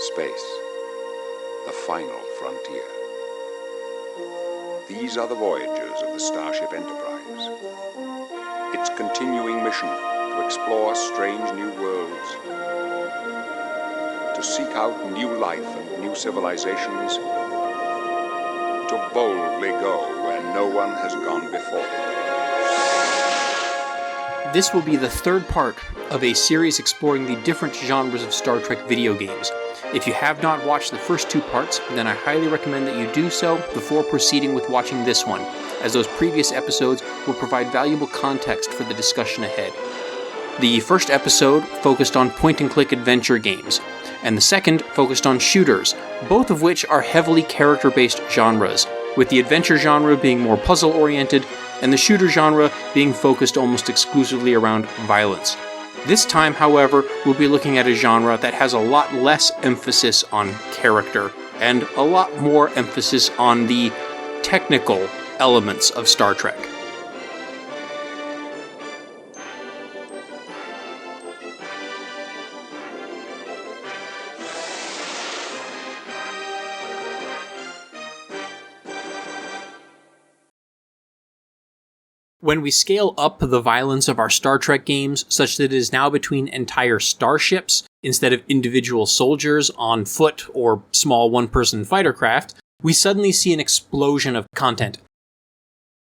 Space, the final frontier. These are the voyages of the Starship Enterprise. Its continuing mission to explore strange new worlds, to seek out new life and new civilizations, to boldly go where no one has gone before. This will be the third part of a series exploring the different genres of Star Trek video games. If you have not watched the first two parts, then I highly recommend that you do so before proceeding with watching this one, as those previous episodes will provide valuable context for the discussion ahead. The first episode focused on point-and-click adventure games, and the second focused on shooters, both of which are heavily character-based genres, with the adventure genre being more puzzle-oriented, and the shooter genre being focused almost exclusively around violence. This time, however, we'll be looking at a genre that has a lot less emphasis on character, and a lot more emphasis on the technical elements of Star Trek. When we scale up the violence of our Star Trek games such that it is now between entire starships instead of individual soldiers on foot or small one-person fighter craft, we suddenly see an explosion of content.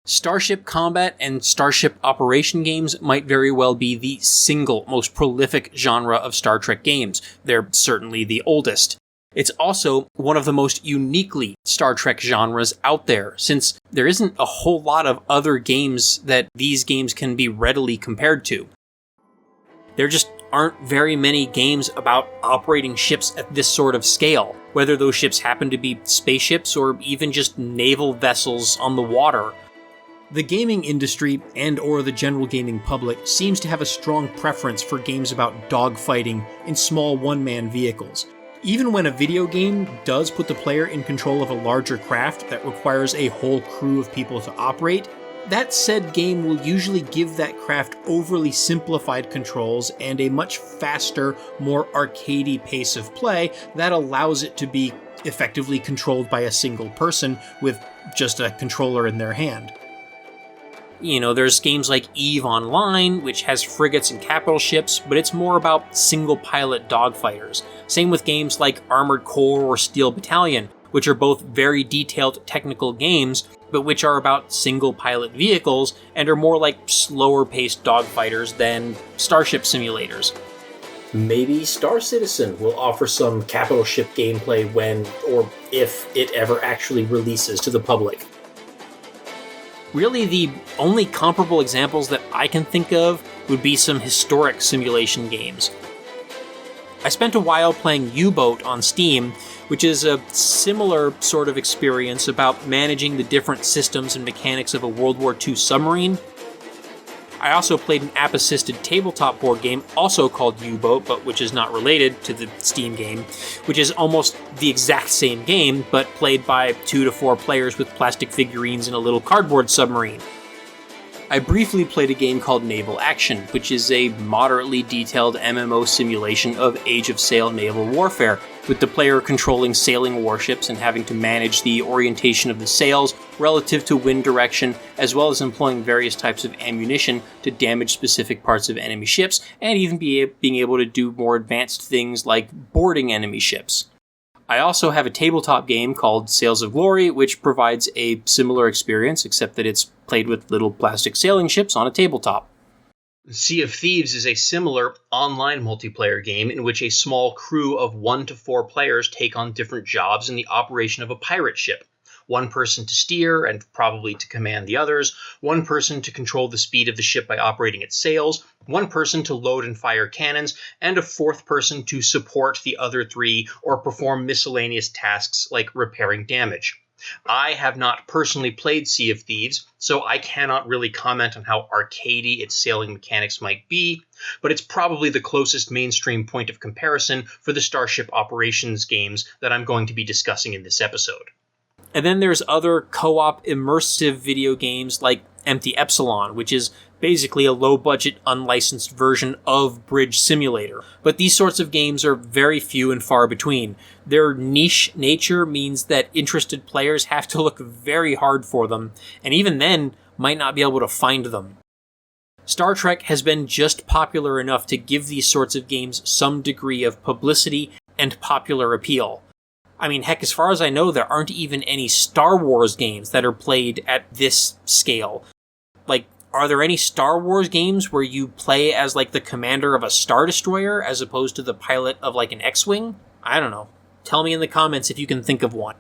Starship combat and starship operation games might very well be the single most prolific genre of Star Trek games. They're certainly the oldest. It's also one of the most uniquely Star Trek genres out there, since there isn't a whole lot of other games that these games can be readily compared to. There just aren't very many games about operating ships at this sort of scale, whether those ships happen to be spaceships or even just naval vessels on the water. The gaming industry and/or the general gaming public seems to have a strong preference for games about dogfighting in small one-man vehicles. Even when a video game does put the player in control of a larger craft that requires a whole crew of people to operate, that said game will usually give that craft overly simplified controls and a much faster, more arcadey pace of play that allows it to be effectively controlled by a single person with just a controller in their hand. You know, there's games like EVE Online, which has frigates and capital ships, but it's more about single-pilot dogfighters. Same with games like Armored Core or Steel Battalion, which are both very detailed technical games, but which are about single-pilot vehicles and are more like slower-paced dogfighters than starship simulators. Maybe Star Citizen will offer some capital ship gameplay when, or if it ever actually releases to the public. Really, the only comparable examples that I can think of would be some historic simulation games. I spent a while playing U-Boat on Steam, which is a similar sort of experience about managing the different systems and mechanics of a World War II submarine. I also played an app-assisted tabletop board game, also called U-Boat, but which is not related to the Steam game, which is almost the exact same game, but played by 2 to 4 players with plastic figurines in a little cardboard submarine. I briefly played a game called Naval Action, which is a moderately detailed MMO simulation of Age of Sail naval warfare, with the player controlling sailing warships and having to manage the orientation of the sails relative to wind direction, as well as employing various types of ammunition to damage specific parts of enemy ships, and even being able to do more advanced things like boarding enemy ships. I also have a tabletop game called Sails of Glory, which provides a similar experience, except that it's played with little plastic sailing ships on a tabletop. Sea of Thieves is a similar online multiplayer game in which a small crew of 1 to 4 players take on different jobs in the operation of a pirate ship. One person to steer and probably to command the others, one person to control the speed of the ship by operating its sails, one person to load and fire cannons, and a fourth person to support the other 3 or perform miscellaneous tasks like repairing damage. I have not personally played Sea of Thieves, so I cannot really comment on how arcadey its sailing mechanics might be, but it's probably the closest mainstream point of comparison for the Starship Operations games that I'm going to be discussing in this episode. And then there's other co-op immersive video games like Empty Epsilon, which is basically a low-budget, unlicensed version of Bridge Simulator. But these sorts of games are very few and far between. Their niche nature means that interested players have to look very hard for them, and even then might not be able to find them. Star Trek has been just popular enough to give these sorts of games some degree of publicity and popular appeal. I mean, heck, as far as I know, there aren't even any Star Wars games that are played at this scale. Like, are there any Star Wars games where you play as, like, the commander of a Star Destroyer as opposed to the pilot of, like, an X-Wing? I don't know. Tell me in the comments if you can think of one.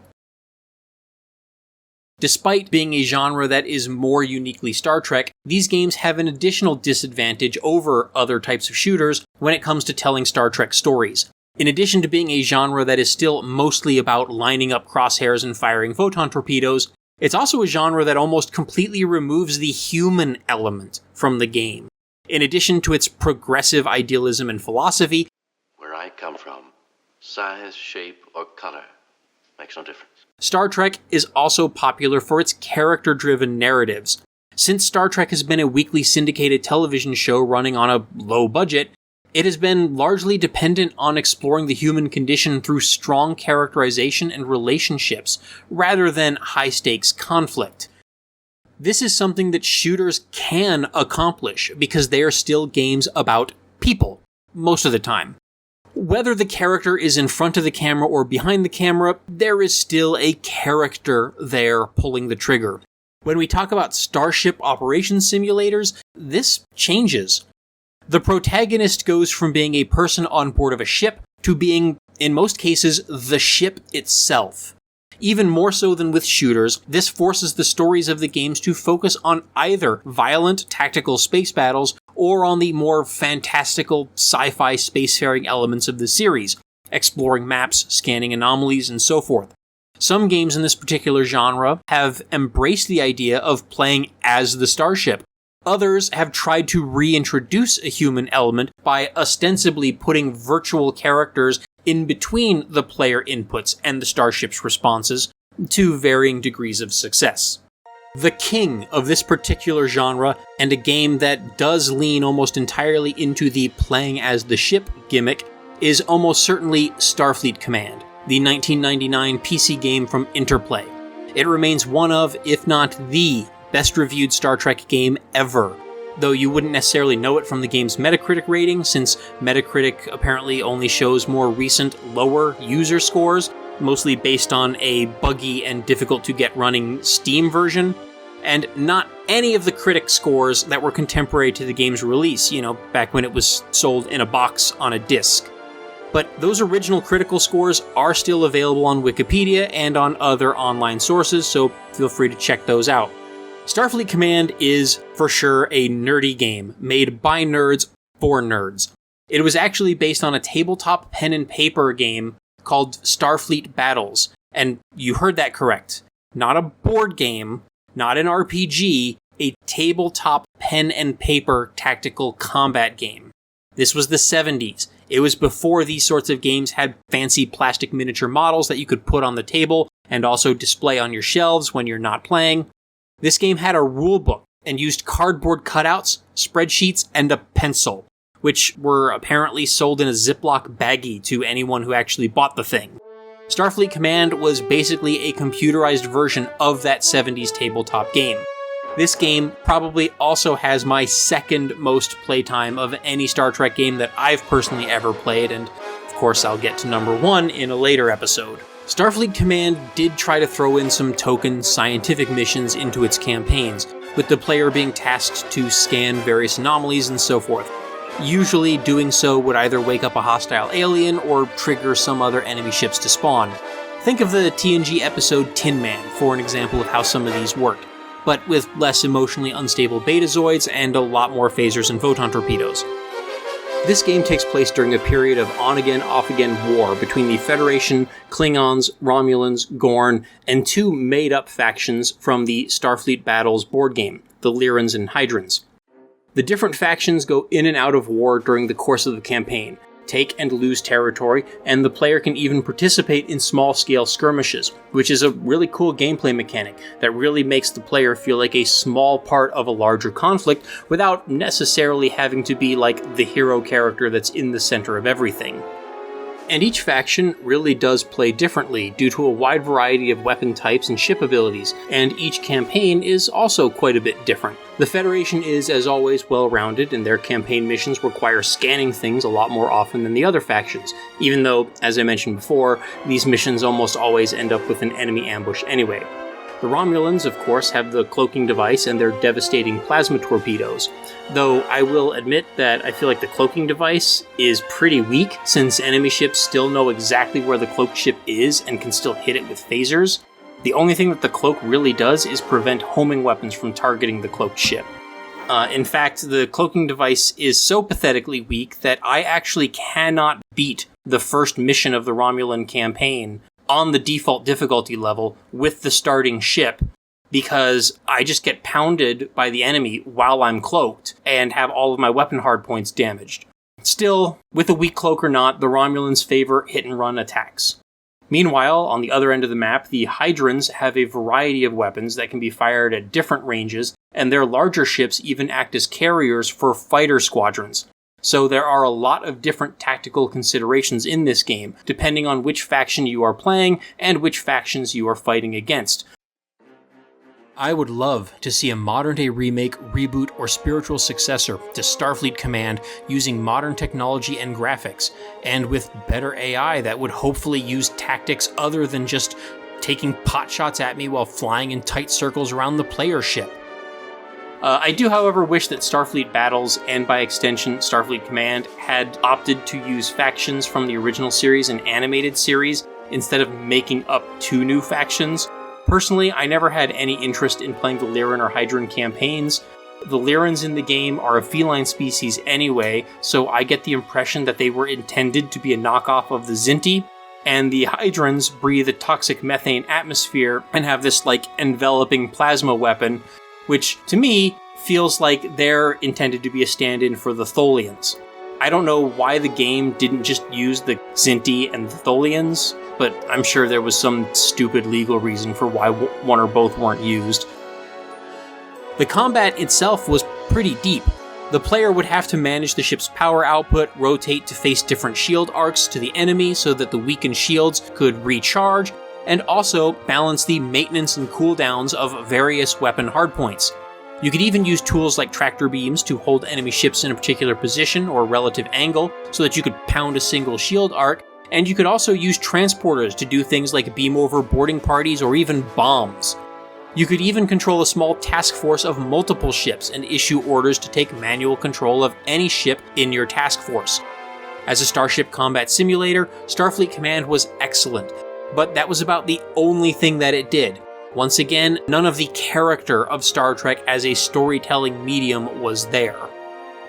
Despite being a genre that is more uniquely Star Trek, these games have an additional disadvantage over other types of shooters when it comes to telling Star Trek stories. In addition to being a genre that is still mostly about lining up crosshairs and firing photon torpedoes, it's also a genre that almost completely removes the human element from the game. In addition to its progressive idealism and philosophy, where I come from, size, shape, or color makes no difference. Star Trek is also popular for its character-driven narratives. Since Star Trek has been a weekly syndicated television show running on a low budget, it has been largely dependent on exploring the human condition through strong characterization and relationships, rather than high-stakes conflict. This is something that shooters can accomplish, because they are still games about people, most of the time. Whether the character is in front of the camera or behind the camera, there is still a character there pulling the trigger. When we talk about Starship operations simulators, this changes. The protagonist goes from being a person on board of a ship to being, in most cases, the ship itself. Even more so than with shooters, this forces the stories of the games to focus on either violent tactical space battles or on the more fantastical sci-fi spacefaring elements of the series, exploring maps, scanning anomalies, and so forth. Some games in this particular genre have embraced the idea of playing as the starship. Others have tried to reintroduce a human element by ostensibly putting virtual characters in between the player inputs and the starship's responses, to varying degrees of success. The king of this particular genre, and a game that does lean almost entirely into the playing as the ship gimmick, is almost certainly Starfleet Command, the 1999 PC game from Interplay. It remains one of, if not the, best reviewed Star Trek game ever, though you wouldn't necessarily know it from the game's Metacritic rating, since Metacritic apparently only shows more recent, lower user scores, mostly based on a buggy and difficult-to-get running Steam version, and not any of the critic scores that were contemporary to the game's release, back when it was sold in a box on a disc. But those original critical scores are still available on Wikipedia and on other online sources, so feel free to check those out. Starfleet Command is, for sure, a nerdy game, made by nerds for nerds. It was actually based on a tabletop pen and paper game called Starfleet Battles, and you heard that correct. Not a board game, not an RPG, a tabletop pen and paper tactical combat game. This was the 70s. It was before these sorts of games had fancy plastic miniature models that you could put on the table and also display on your shelves when you're not playing. This game had a rulebook and used cardboard cutouts, spreadsheets, and a pencil, which were apparently sold in a Ziploc baggie to anyone who actually bought the thing. Starfleet Command was basically a computerized version of that 70s tabletop game. This game probably also has my second most playtime of any Star Trek game that I've personally ever played, and of course I'll get to number 1 in a later episode. Starfleet Command did try to throw in some token scientific missions into its campaigns, with the player being tasked to scan various anomalies and so forth. Usually doing so would either wake up a hostile alien or trigger some other enemy ships to spawn. Think of the TNG episode Tin Man for an example of how some of these work, but with less emotionally unstable betazoids and a lot more phasers and photon torpedoes. This game takes place during a period of on-again, off-again war between the Federation, Klingons, Romulans, Gorn, and 2 made-up factions from the Starfleet Battles board game, the Lyrans and Hydrans. The different factions go in and out of war during the course of the campaign, take and lose territory, and the player can even participate in small-scale skirmishes, which is a really cool gameplay mechanic that really makes the player feel like a small part of a larger conflict without necessarily having to be like the hero character that's in the center of everything. And each faction really does play differently due to a wide variety of weapon types and ship abilities, and each campaign is also quite a bit different. The Federation is, as always, well-rounded, and their campaign missions require scanning things a lot more often than the other factions, even though, as I mentioned before, these missions almost always end up with an enemy ambush anyway. The Romulans, of course, have the cloaking device and their devastating plasma torpedoes, though I will admit that I feel like the cloaking device is pretty weak, since enemy ships still know exactly where the cloaked ship is and can still hit it with phasers. The only thing that the cloak really does is prevent homing weapons from targeting the cloaked ship. In fact, the cloaking device is so pathetically weak that I actually cannot beat the first mission of the Romulan campaign on the default difficulty level with the starting ship, because I just get pounded by the enemy while I'm cloaked and have all of my weapon hardpoints damaged. Still, with a weak cloak or not, the Romulans favor hit-and-run attacks. Meanwhile, on the other end of the map, the Hydrans have a variety of weapons that can be fired at different ranges, and their larger ships even act as carriers for fighter squadrons. So there are a lot of different tactical considerations in this game, depending on which faction you are playing and which factions you are fighting against. I would love to see a modern-day remake, reboot, or spiritual successor to Starfleet Command using modern technology and graphics, and with better AI that would hopefully use tactics other than just taking potshots at me while flying in tight circles around the player ship. I do, however, wish that Starfleet Battles, and by extension Starfleet Command, had opted to use factions from the original series and animated series instead of making up 2 new factions. Personally, I never had any interest in playing the Lyran or Hydran campaigns. The Lyrans in the game are a feline species anyway, so I get the impression that they were intended to be a knockoff of the Zinti, and the Hydrans breathe a toxic methane atmosphere and have this, enveloping plasma weapon, which, to me, feels like they're intended to be a stand-in for the Tholians. I don't know why the game didn't just use the Zinti and the Tholians, but I'm sure there was some stupid legal reason for why one or both weren't used. The combat itself was pretty deep. The player would have to manage the ship's power output, rotate to face different shield arcs to the enemy so that the weakened shields could recharge, and also balance the maintenance and cooldowns of various weapon hardpoints. You could even use tools like tractor beams to hold enemy ships in a particular position or relative angle so that you could pound a single shield arc, and you could also use transporters to do things like beam over boarding parties or even bombs. You could even control a small task force of multiple ships and issue orders to take manual control of any ship in your task force. As a Starship combat simulator, Starfleet Command was excellent, but that was about the only thing that it did. Once again, none of the character of Star Trek as a storytelling medium was there.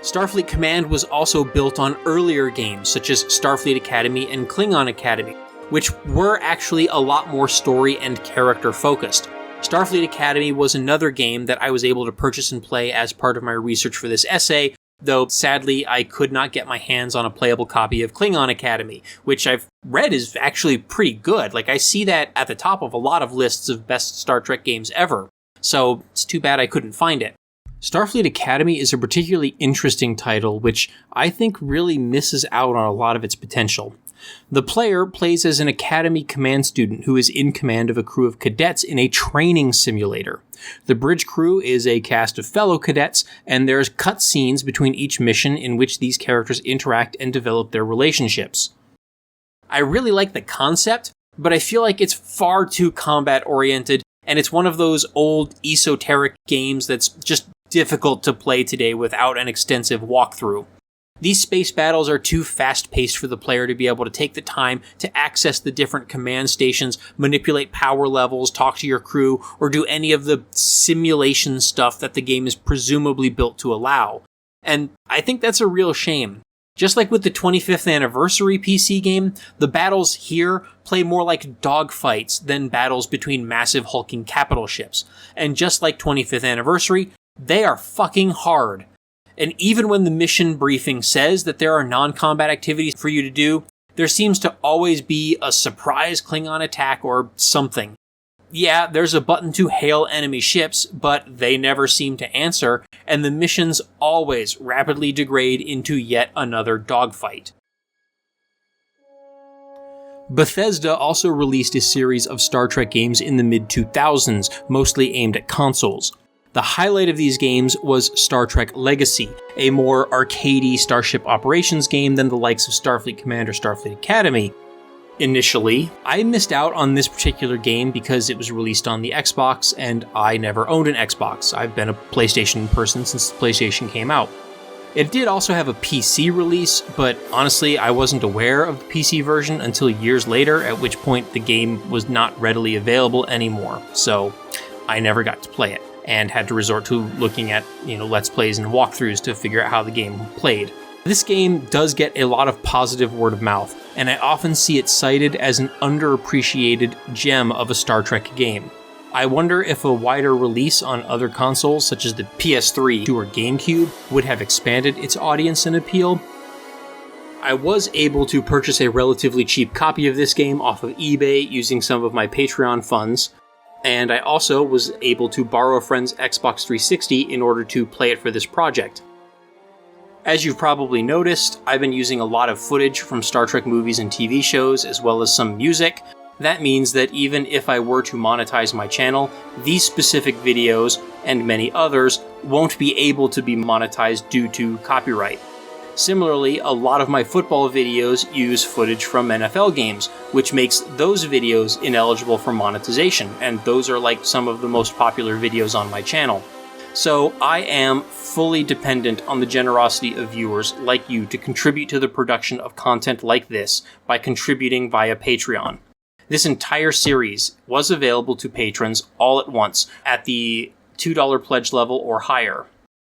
Starfleet Command was also built on earlier games such as Starfleet Academy and Klingon Academy, which were actually a lot more story and character focused. Starfleet Academy was another game that I was able to purchase and play as part of my research for this essay, though sadly I could not get my hands on a playable copy of Klingon Academy, which I've read is actually pretty good. I see that at the top of a lot of lists of best Star Trek games ever, so it's too bad I couldn't find it. Starfleet Academy is a particularly interesting title, which I think really misses out on a lot of its potential. The player plays as an Academy command student who is in command of a crew of cadets in a training simulator. The bridge crew is a cast of fellow cadets, and there's cut scenes between each mission in which these characters interact and develop their relationships. I really like the concept, but I feel like it's far too combat-oriented, and it's one of those old esoteric games that's just difficult to play today without an extensive walkthrough. These space battles are too fast-paced for the player to be able to take the time to access the different command stations, manipulate power levels, talk to your crew, or do any of the simulation stuff that the game is presumably built to allow. And I think that's a real shame. Just like with the 25th anniversary PC game, the battles here play more like dogfights than battles between massive hulking capital ships. And just like 25th anniversary, they are fucking hard. And even when the mission briefing says that there are non-combat activities for you to do, there seems to always be a surprise Klingon attack or something. Yeah, there's a button to hail enemy ships, but they never seem to answer, and the missions always rapidly degrade into yet another dogfight. Bethesda also released a series of Star Trek games in the mid-2000s, mostly aimed at consoles. The highlight of these games was Star Trek Legacy, a more arcadey Starship Operations game than the likes of Starfleet Command or Starfleet Academy. Initially, I missed out on this particular game because it was released on the Xbox, and I never owned an Xbox. I've been a PlayStation person since the PlayStation came out. It did also have a PC release, but honestly, I wasn't aware of the PC version until years later, at which point the game was not readily available anymore, so I never got to play it, and had to resort to looking at, Let's Plays and walkthroughs to figure out how the game played. This game does get a lot of positive word of mouth, and I often see it cited as an underappreciated gem of a Star Trek game. I wonder if a wider release on other consoles, such as the PS3 or GameCube, would have expanded its audience and appeal. I was able to purchase a relatively cheap copy of this game off of eBay using some of my Patreon funds, and I also was able to borrow a friend's Xbox 360 in order to play it for this project. As you've probably noticed, I've been using a lot of footage from Star Trek movies and TV shows, as well as some music. That means that even if I were to monetize my channel, these specific videos, and many others, won't be able to be monetized due to copyright. Similarly, a lot of my football videos use footage from NFL games, which makes those videos ineligible for monetization, and those are like some of the most popular videos on my channel. So I am fully dependent on the generosity of viewers like you to contribute to the production of content like this by contributing via Patreon. This entire series was available to patrons all at once at the $2 pledge level or higher,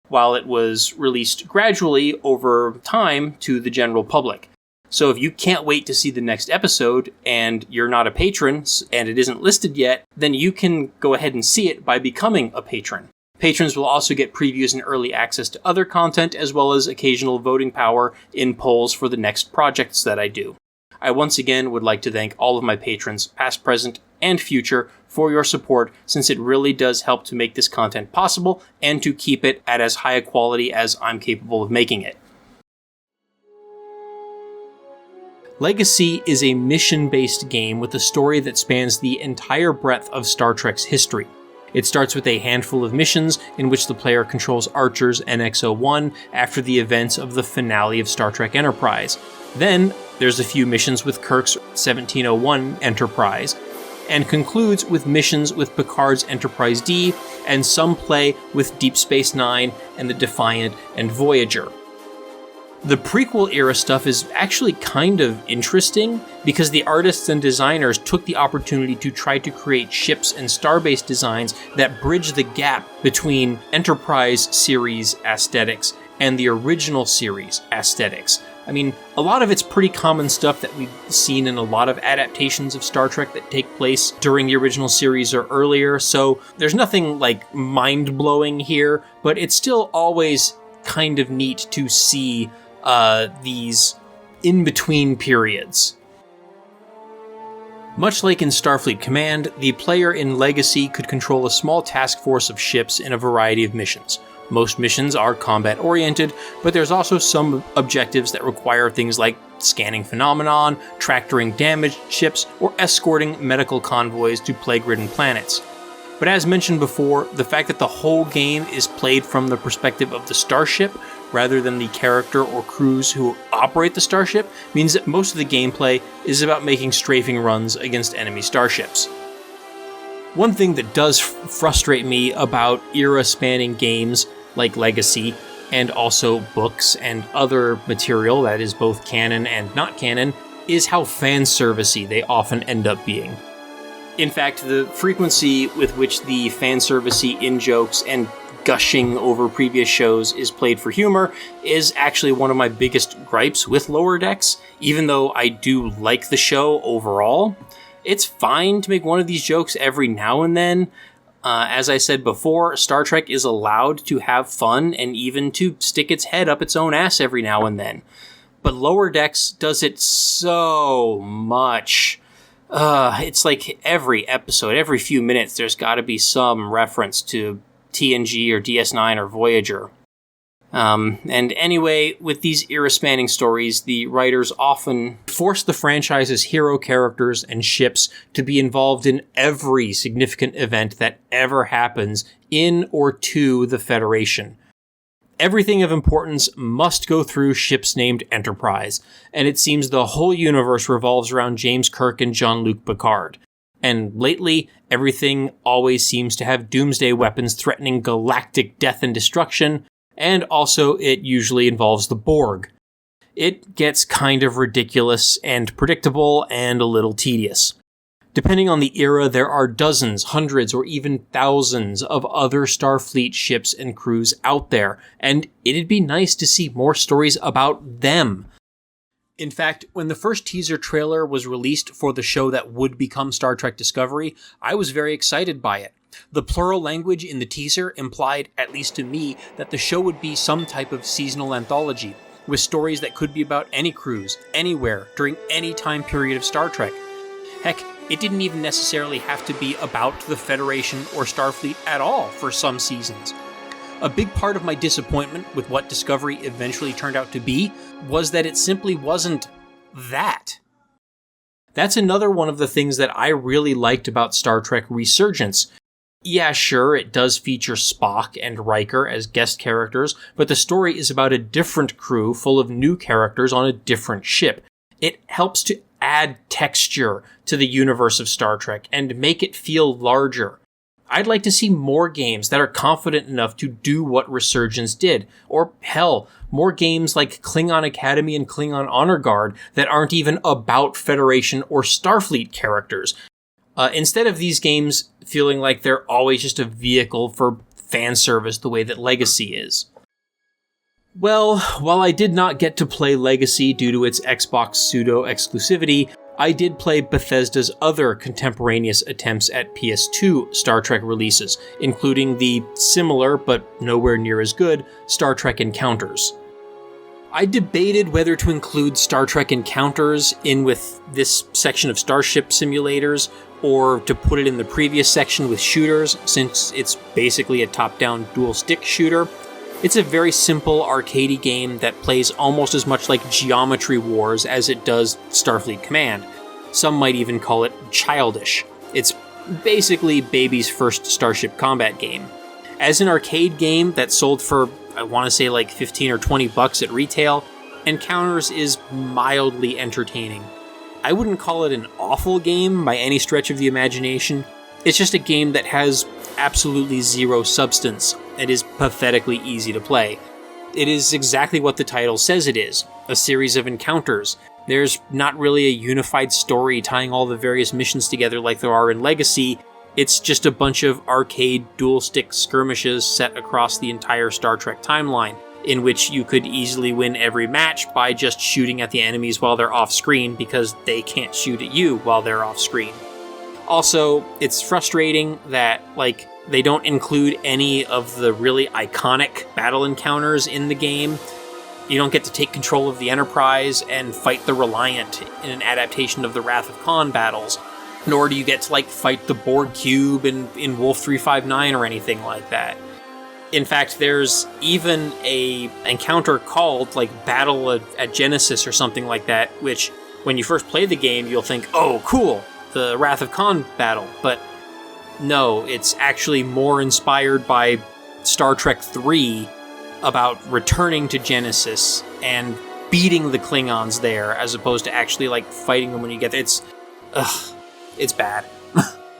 while it was released gradually over time to the general public. So if you can't wait to see the next episode and you're not a patron and it isn't listed yet, then you can go ahead and see it by becoming a patron. Patrons will also get previews and early access to other content, as well as occasional voting power in polls for the next projects that I do. I once again would like to thank all of my patrons, past, present, and future, for your support, since it really does help to make this content possible and to keep it at as high a quality as I'm capable of making it. Legacy is a mission-based game with a story that spans the entire breadth of Star Trek's history. It starts with a handful of missions in which the player controls Archer's NX-01 after the events of the finale of Star Trek Enterprise. Then, there's a few missions with Kirk's 1701 Enterprise, and concludes with missions with Picard's Enterprise D, and some play with Deep Space Nine and the Defiant and Voyager. The prequel era stuff is actually kind of interesting because the artists and designers took the opportunity to try to create ships and starbase designs that bridge the gap between Enterprise series aesthetics and the original series aesthetics. I mean, a lot of it's pretty common stuff that we've seen in a lot of adaptations of Star Trek that take place during the original series or earlier, so there's nothing like mind-blowing here, but it's still always kind of neat to see these in-between periods. Much like in Starfleet Command, the player in Legacy could control a small task force of ships in a variety of missions. Most missions are combat-oriented, but there's also some objectives that require things like scanning phenomenon, tractoring damaged ships, or escorting medical convoys to plague-ridden planets. But as mentioned before, the fact that the whole game is played from the perspective of the starship, rather than the character or crews who operate the starship, means that most of the gameplay is about making strafing runs against enemy starships. One thing that does frustrate me about era-spanning games like Legacy, and also books and other material that is both canon and not canon, is how fan-servicey they often end up being. In fact, the frequency with which the fanservice-y in-jokes and gushing over previous shows is played for humor is actually one of my biggest gripes with Lower Decks. Even though I do like the show overall, it's fine to make one of these jokes every now and then, As I said before, Star Trek is allowed to have fun and even to stick its head up its own ass every now and then. But Lower Decks does it so much. It's like every episode, every few minutes, there's got to be some reference to TNG or DS9 or Voyager. And anyway, with these era-spanning stories, the writers often force the franchise's hero characters and ships to be involved in every significant event that ever happens in or to the Federation. Everything of importance must go through ships named Enterprise, and it seems the whole universe revolves around James Kirk and Jean-Luc Picard. And lately, everything always seems to have doomsday weapons threatening galactic death and destruction, and also it usually involves the Borg. It gets kind of ridiculous and predictable and a little tedious. Depending on the era, there are dozens, hundreds, or even thousands of other Starfleet ships and crews out there, and it'd be nice to see more stories about them. In fact, when the first teaser trailer was released for the show that would become Star Trek Discovery, I was very excited by it. The plural language in the teaser implied, at least to me, that the show would be some type of seasonal anthology, with stories that could be about any cruise, anywhere, during any time period of Star Trek. Heck, it didn't even necessarily have to be about the Federation or Starfleet at all for some seasons. A big part of my disappointment with what Discovery eventually turned out to be was that it simply wasn't that. That's another one of the things that I really liked about Star Trek Resurgence. Yeah, sure, it does feature Spock and Riker as guest characters, but the story is about a different crew full of new characters on a different ship. It helps to add texture to the universe of Star Trek and make it feel larger. I'd like to see more games that are confident enough to do what Resurgence did, or hell, more games like Klingon Academy and Klingon Honor Guard that aren't even about Federation or Starfleet characters. Instead of these games feeling like they're always just a vehicle for fan service the way that Legacy is. Well, while I did not get to play Legacy due to its Xbox pseudo-exclusivity, I did play Bethesda's other contemporaneous attempts at PS2 Star Trek releases, including the similar, but nowhere near as good, Star Trek Encounters. I debated whether to include Star Trek Encounters in with this section of Starship simulators, or to put it in the previous section with shooters, since it's basically a top-down dual-stick shooter. It's a very simple arcadey game that plays almost as much like Geometry Wars as it does Starfleet Command. Some might even call it childish. It's basically baby's first Starship combat game. As an arcade game that sold for, I want to say like 15 or 20 bucks at retail, Encounters is mildly entertaining. I wouldn't call it an awful game by any stretch of the imagination. It's just a game that has absolutely zero substance and is pathetically easy to play. It is exactly what the title says it is, a series of encounters. There's not really a unified story tying all the various missions together like there are in Legacy. It's just a bunch of arcade dual-stick skirmishes set across the entire Star Trek timeline, in which you could easily win every match by just shooting at the enemies while they're off-screen because they can't shoot at you while they're off-screen. Also, it's frustrating that, they don't include any of the really iconic battle encounters in the game. You don't get to take control of the Enterprise and fight the Reliant in an adaptation of the Wrath of Khan battles, nor do you get to, fight the Borg Cube in Wolf 359 or anything like that. In fact, there's even a encounter called, Battle at Genesis or something like that, which, when you first play the game, you'll think, oh, cool, the Wrath of Khan battle. But no, it's actually more inspired by Star Trek 3 about returning to Genesis and beating the Klingons there, as opposed to actually, fighting them when you get there. It's bad.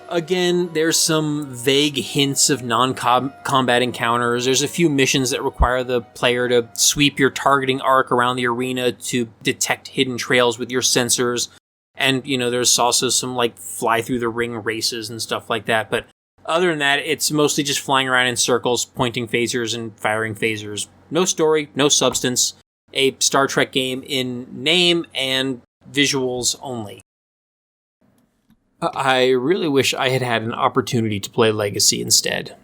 Again, there's some vague hints of non-combat encounters. There's a few missions that require the player to sweep your targeting arc around the arena to detect hidden trails with your sensors. And, there's also some, fly-through-the-ring races and stuff like that. But other than that, it's mostly just flying around in circles, pointing phasers and firing phasers. No story, no substance. A Star Trek game in name and visuals only. I really wish I had had an opportunity to play Legacy instead.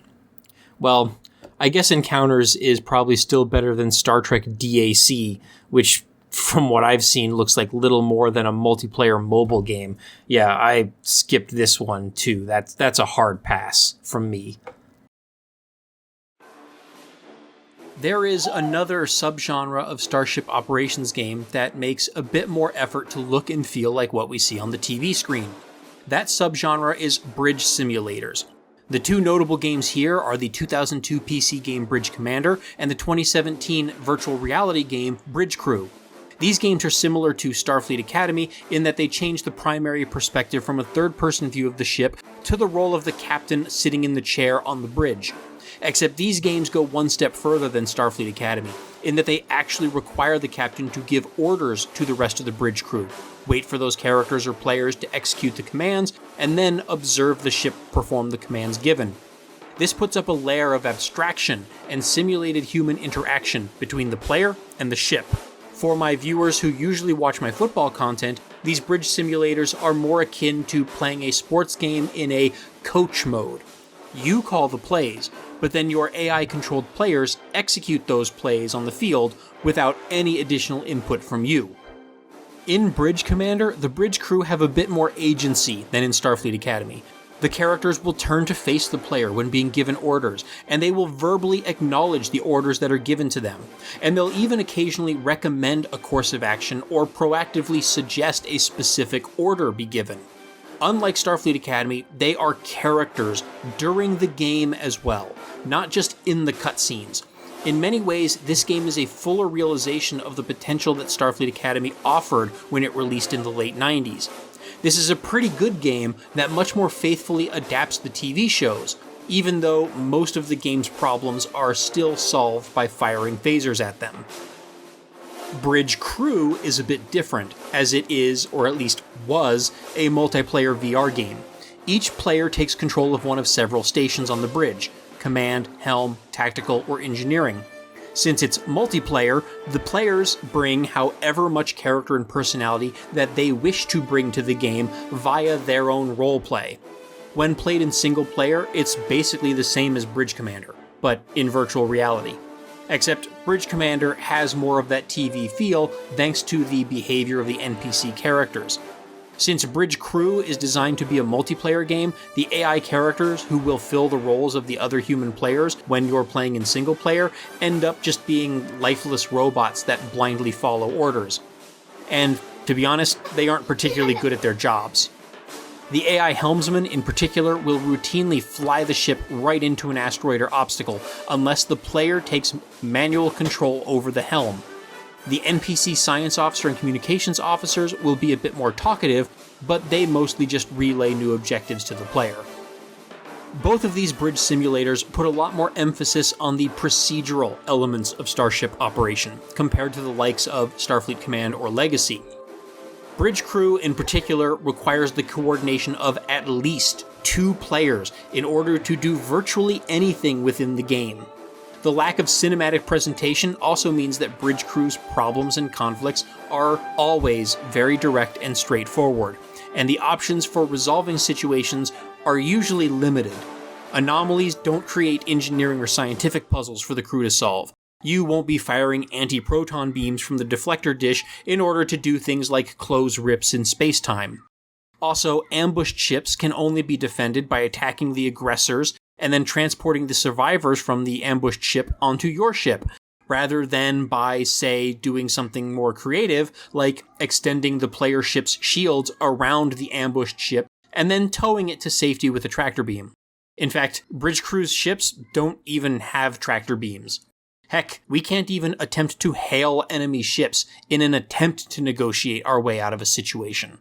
Well, I guess Encounters is probably still better than Star Trek DAC, which, from what I've seen, looks like little more than a multiplayer mobile game. Yeah, I skipped this one too. That's a hard pass from me. There is another subgenre of Starship Operations game that makes a bit more effort to look and feel like what we see on the TV screen. That subgenre is bridge simulators. The two notable games here are the 2002 PC game Bridge Commander and the 2017 virtual reality game Bridge Crew. These games are similar to Starfleet Academy in that they change the primary perspective from a third-person view of the ship to the role of the captain sitting in the chair on the bridge. Except these games go one step further than Starfleet Academy, in that they actually require the captain to give orders to the rest of the bridge crew, wait for those characters or players to execute the commands, and then observe the ship perform the commands given. This puts up a layer of abstraction and simulated human interaction between the player and the ship. For my viewers who usually watch my football content, these bridge simulators are more akin to playing a sports game in a coach mode. You call the plays, but then your AI-controlled players execute those plays on the field without any additional input from you. In Bridge Commander, the bridge crew have a bit more agency than in Starfleet Academy. The characters will turn to face the player when being given orders, and they will verbally acknowledge the orders that are given to them. And they'll even occasionally recommend a course of action or proactively suggest a specific order be given. Unlike Starfleet Academy, they are characters during the game as well, not just in the cutscenes. In many ways, this game is a fuller realization of the potential that Starfleet Academy offered when it released in the late 90s. This is a pretty good game that much more faithfully adapts the TV shows, even though most of the game's problems are still solved by firing phasers at them. Bridge Crew is a bit different, as it is, or at least was, a multiplayer VR game. Each player takes control of one of several stations on the bridge: command, helm, tactical, or engineering. Since it's multiplayer, the players bring however much character and personality that they wish to bring to the game via their own roleplay. When played in single player, it's basically the same as Bridge Commander, but in virtual reality. Except Bridge Commander has more of that TV feel thanks to the behavior of the NPC characters. Since Bridge Crew is designed to be a multiplayer game, the AI characters who will fill the roles of the other human players when you're playing in single player end up just being lifeless robots that blindly follow orders. And, to be honest, they aren't particularly good at their jobs. The AI helmsman, in particular, will routinely fly the ship right into an asteroid or obstacle, unless the player takes manual control over the helm. The NPC science officer and communications officers will be a bit more talkative, but they mostly just relay new objectives to the player. Both of these bridge simulators put a lot more emphasis on the procedural elements of Starship Operation, compared to the likes of Starfleet Command or Legacy. Bridge Crew, in particular, requires the coordination of at least 2 players in order to do virtually anything within the game. The lack of cinematic presentation also means that Bridge Crew's problems and conflicts are always very direct and straightforward, and the options for resolving situations are usually limited. Anomalies don't create engineering or scientific puzzles for the crew to solve. You won't be firing anti-proton beams from the deflector dish in order to do things like close rips in space-time. Also, ambushed ships can only be defended by attacking the aggressors and then transporting the survivors from the ambushed ship onto your ship, rather than by, say, doing something more creative, like extending the player ship's shields around the ambushed ship and then towing it to safety with a tractor beam. In fact, Bridge Crew's ships don't even have tractor beams. Heck, we can't even attempt to hail enemy ships in an attempt to negotiate our way out of a situation.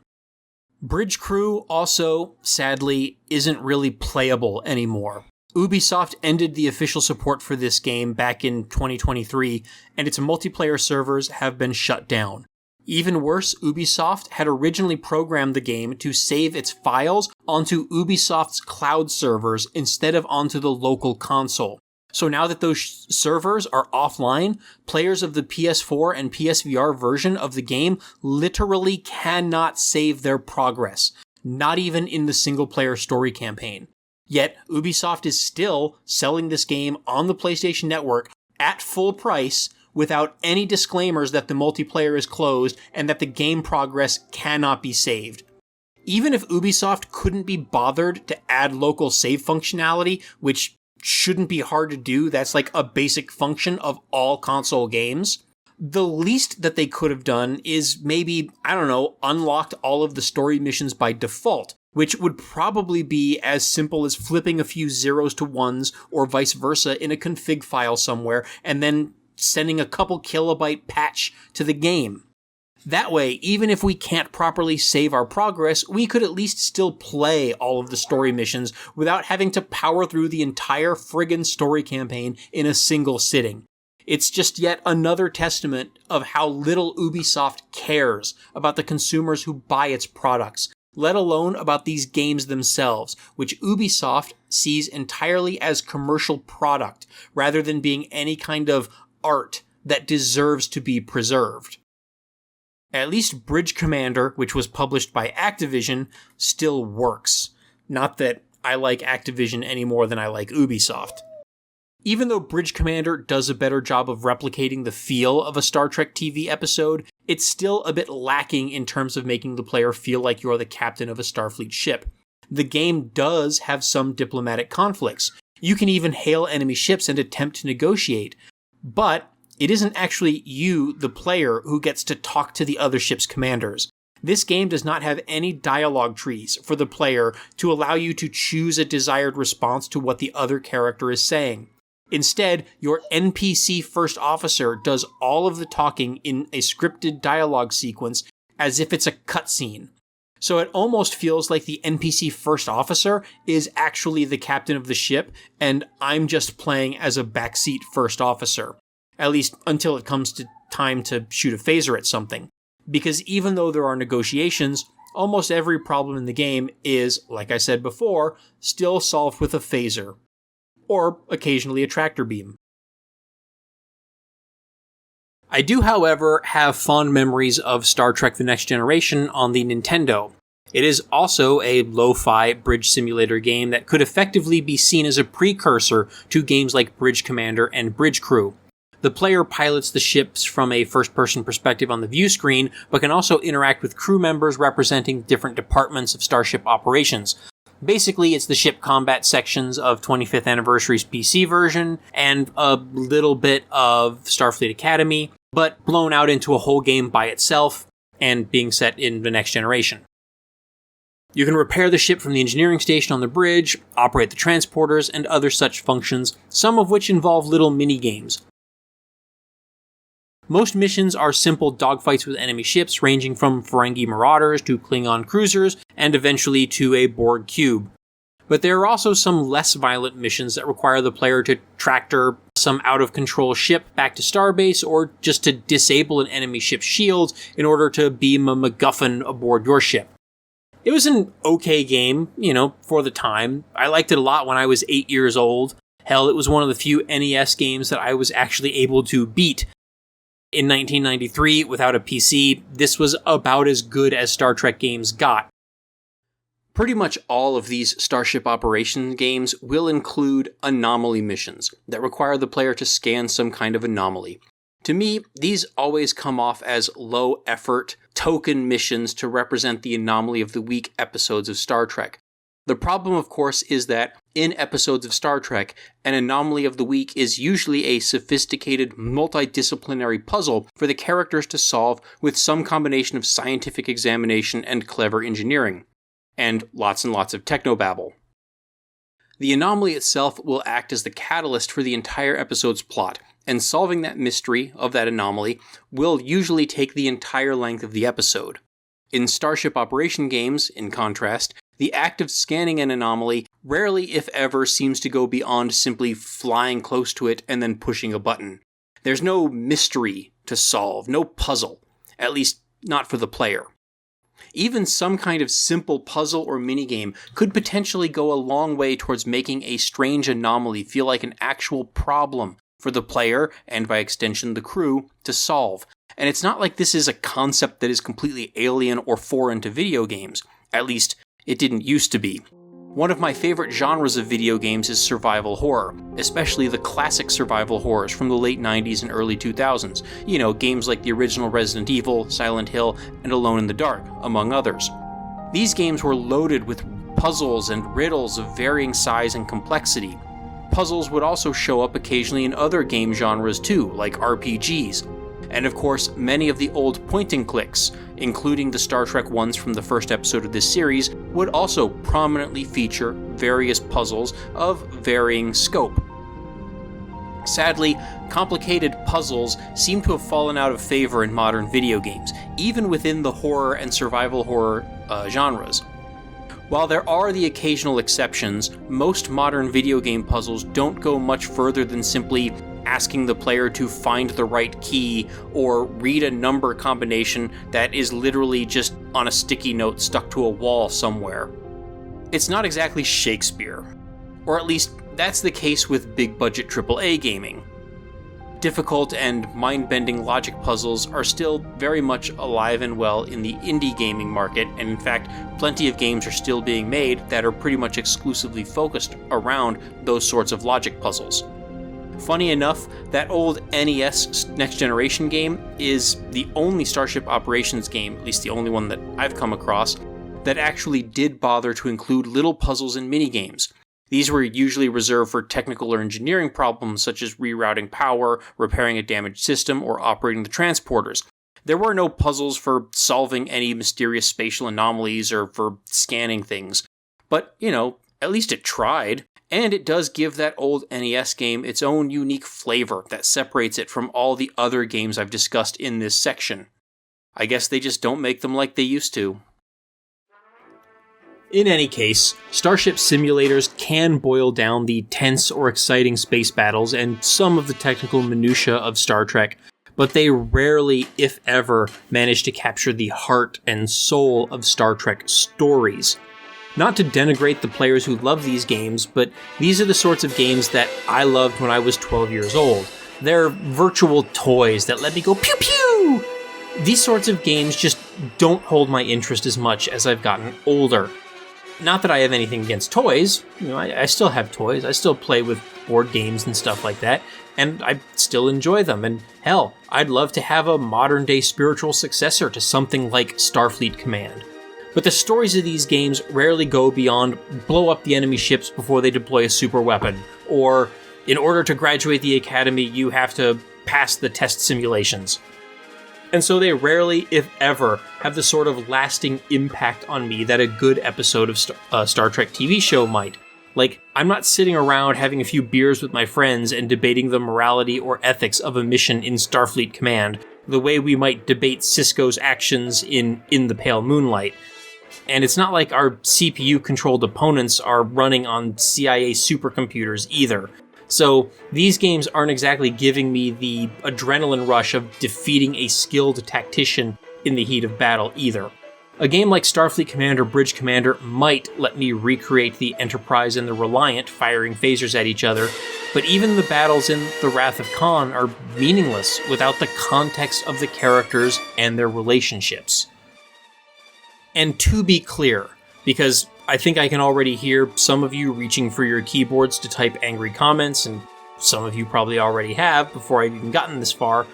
Bridge Crew also, sadly, isn't really playable anymore. Ubisoft ended the official support for this game back in 2023, and its multiplayer servers have been shut down. Even worse, Ubisoft had originally programmed the game to save its files onto Ubisoft's cloud servers instead of onto the local console. So now that those servers are offline, players of the PS4 and PSVR version of the game literally cannot save their progress. not even in the single-player story campaign. Yet, Ubisoft is still selling this game on the PlayStation Network at full price without any disclaimers that the multiplayer is closed and that the game progress cannot be saved. Even if Ubisoft couldn't be bothered to add local save functionality, which shouldn't be hard to do, that's like a basic function of all console games, the least that they could have done is maybe, unlocked all of the story missions by default, which would probably be as simple as flipping a few zeros to ones or vice versa in a config file somewhere and then sending a couple kilobyte patch to the game. That way, even if we can't properly save our progress, we could at least still play all of the story missions without having to power through the entire friggin' story campaign in a single sitting. It's just yet another testament of how little Ubisoft cares about the consumers who buy its products, let alone about these games themselves, which Ubisoft sees entirely as commercial product, rather than being any kind of art that deserves to be preserved. At least Bridge Commander, which was published by Activision, still works. Not that I like Activision any more than I like Ubisoft. Even though Bridge Commander does a better job of replicating the feel of a Star Trek TV episode, it's still a bit lacking in terms of making the player feel like you're the captain of a Starfleet ship. The game does have some diplomatic conflicts. You can even hail enemy ships and attempt to negotiate, but it isn't actually you, the player, who gets to talk to the other ship's commanders. This game does not have any dialogue trees for the player to allow you to choose a desired response to what the other character is saying. Instead, your NPC first officer does all of the talking in a scripted dialogue sequence as if it's a cutscene. So it almost feels like the NPC first officer is actually the captain of the ship, and I'm just playing as a backseat first officer. At least until it comes to time to shoot a phaser at something. Because even though there are negotiations, almost every problem in the game is, like I said before, still solved with a phaser. Or occasionally a tractor beam. I do, however, have fond memories of Star Trek The Next Generation on the Nintendo. It is also a lo-fi bridge simulator game that could effectively be seen as a precursor to games like Bridge Commander and Bridge Crew. The player pilots the ships from a first-person perspective on the view screen, but can also interact with crew members representing different departments of Starship operations. Basically, it's the ship combat sections of 25th Anniversary's PC version, and a little bit of Starfleet Academy, but blown out into a whole game by itself, and being set in the Next Generation. You can repair the ship from the engineering station on the bridge, operate the transporters, and other such functions, some of which involve little mini-games. Most missions are simple dogfights with enemy ships, ranging from Ferengi Marauders to Klingon cruisers, and eventually to a Borg cube. But there are also some less violent missions that require the player to tractor some out-of-control ship back to starbase, or just to disable an enemy ship's shields in order to beam a MacGuffin aboard your ship. It was an okay game, for the time. I liked it a lot when I was 8 years old. Hell, it was one of the few NES games that I was actually able to beat. In 1993, without a PC, this was about as good as Star Trek games got. Pretty much all of these Starship Operations games will include anomaly missions that require the player to scan some kind of anomaly. To me, these always come off as low-effort, token missions to represent the anomaly of the week episodes of Star Trek. The problem, of course, is that in episodes of Star Trek, an anomaly of the week is usually a sophisticated, multidisciplinary puzzle for the characters to solve with some combination of scientific examination and clever engineering. And lots of technobabble. The anomaly itself will act as the catalyst for the entire episode's plot, and solving that mystery of that anomaly will usually take the entire length of the episode. In Starship Operation games, in contrast, the act of scanning an anomaly rarely, if ever, seems to go beyond simply flying close to it and then pushing a button. There's no mystery to solve, no puzzle, at least not for the player. Even some kind of simple puzzle or minigame could potentially go a long way towards making a strange anomaly feel like an actual problem for the player, and by extension the crew, to solve. And it's not like this is a concept that is completely alien or foreign to video games. At least, It didn't used to be. One of my favorite genres of video games is survival horror, especially the classic survival horrors from the late 90s and early 2000s. You know, games like the original Resident Evil, Silent Hill, and Alone in the Dark, among others. These games were loaded with puzzles and riddles of varying size and complexity. Puzzles would also show up occasionally in other game genres too, like RPGs. And of course, many of the old point-and-clicks, including the Star Trek ones from the first episode of this series, would also prominently feature various puzzles of varying scope. Sadly, complicated puzzles seem to have fallen out of favor in modern video games, even within the horror and survival horror genres. While there are the occasional exceptions, most modern video game puzzles don't go much further than simply asking the player to find the right key or read a number combination that is literally just on a sticky note stuck to a wall somewhere. It's not exactly Shakespeare. Or at least, that's the case with big-budget AAA gaming. Difficult and mind-bending logic puzzles are still very much alive and well in the indie gaming market, and in fact, plenty of games are still being made that are pretty much exclusively focused around those sorts of logic puzzles. Funny enough, that old NES Next Generation game is the only Starship Operations game, at least the only one that I've come across, that actually did bother to include little puzzles and minigames. These were usually reserved for technical or engineering problems such as rerouting power, repairing a damaged system, or operating the transporters. There were no puzzles for solving any mysterious spatial anomalies or for scanning things. But, at least it tried. And it does give that old NES game its own unique flavor that separates it from all the other games I've discussed in this section. I guess they just don't make them like they used to. In any case, Starship simulators can boil down the tense or exciting space battles and some of the technical minutiae of Star Trek, but they rarely, if ever, manage to capture the heart and soul of Star Trek stories. Not to denigrate the players who love these games, but these are the sorts of games that I loved when I was 12 years old. They're virtual toys that let me go pew pew! These sorts of games just don't hold my interest as much as I've gotten older. Not that I have anything against toys, I still have toys, I still play with board games and stuff like that, and I still enjoy them, and hell, I'd love to have a modern-day spiritual successor to something like Starfleet Command. But the stories of these games rarely go beyond blow up the enemy ships before they deploy a super weapon, or in order to graduate the Academy, you have to pass the test simulations. And so they rarely, if ever, have the sort of lasting impact on me that a good episode of Star Trek TV show might. Like, I'm not sitting around having a few beers with my friends and debating the morality or ethics of a mission in Starfleet Command, the way we might debate Sisko's actions in the Pale Moonlight. And it's not like our CPU-controlled opponents are running on CIA supercomputers either. So these games aren't exactly giving me the adrenaline rush of defeating a skilled tactician in the heat of battle either. A game like Starfleet Command or Bridge Commander might let me recreate the Enterprise and the Reliant firing phasers at each other, but even the battles in The Wrath of Khan are meaningless without the context of the characters and their relationships. And to be clear, because I think I can already hear some of you reaching for your keyboards to type angry comments, and some of you probably already have before I've even gotten this far,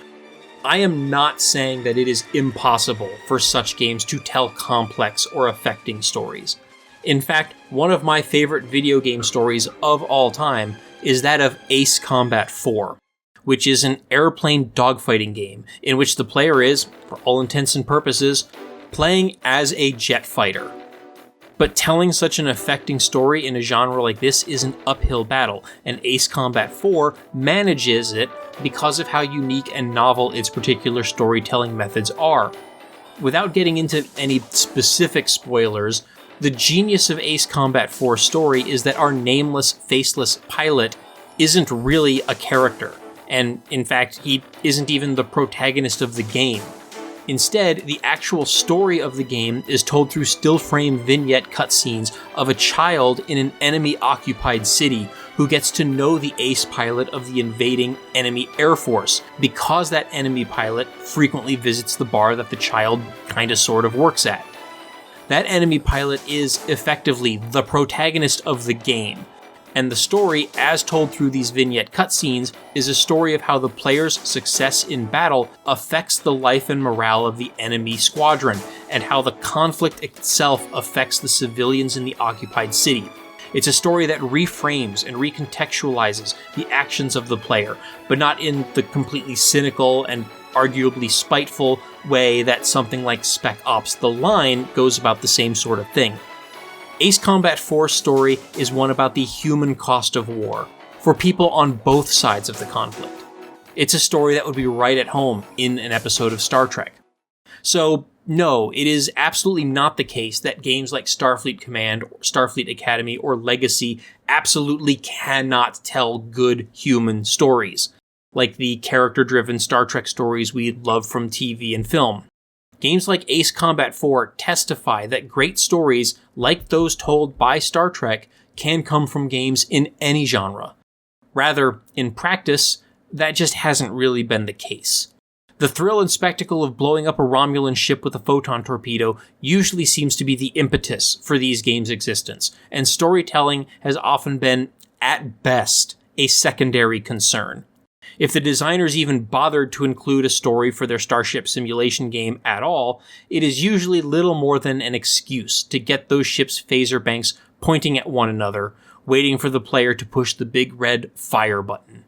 I am not saying that it is impossible for such games to tell complex or affecting stories. In fact, one of my favorite video game stories of all time is that of Ace Combat 4, which is an airplane dogfighting game in which the player is, for all intents and purposes, playing as a jet fighter. But telling such an affecting story in a genre like this is an uphill battle, and Ace Combat 4 manages it because of how unique and novel its particular storytelling methods are. Without getting into any specific spoilers, the genius of Ace Combat 4's story is that our nameless, faceless pilot isn't really a character, and in fact, he isn't even the protagonist of the game. Instead, the actual story of the game is told through still-frame vignette cutscenes of a child in an enemy-occupied city who gets to know the ace pilot of the invading enemy air force because that enemy pilot frequently visits the bar that the child kinda sort of works at. that enemy pilot is effectively the protagonist of the game. And the story, as told through these vignette cutscenes, is a story of how the player's success in battle affects the life and morale of the enemy squadron, and how the conflict itself affects the civilians in the occupied city. It's a story that reframes and recontextualizes the actions of the player, but not in the completely cynical and arguably spiteful way that something like Spec Ops: The Line goes about the same sort of thing. Ace Combat 4's story is one about the human cost of war, for people on both sides of the conflict. It's a story that would be right at home in an episode of Star Trek. So, no, it is absolutely not the case that games like Starfleet Command, or Starfleet Academy, or Legacy absolutely cannot tell good human stories, like the character-driven Star Trek stories we love from TV and film. Games like Ace Combat 4 testify that great stories, like those told by Star Trek, can come from games in any genre. Rather, in practice, that just hasn't really been the case. The thrill and spectacle of blowing up a Romulan ship with a photon torpedo usually seems to be the impetus for these games' existence, and storytelling has often been, at best, a secondary concern. If the designers even bothered to include a story for their Starship simulation game at all, it is usually little more than an excuse to get those ships' phaser banks pointing at one another, waiting for the player to push the big red fire button.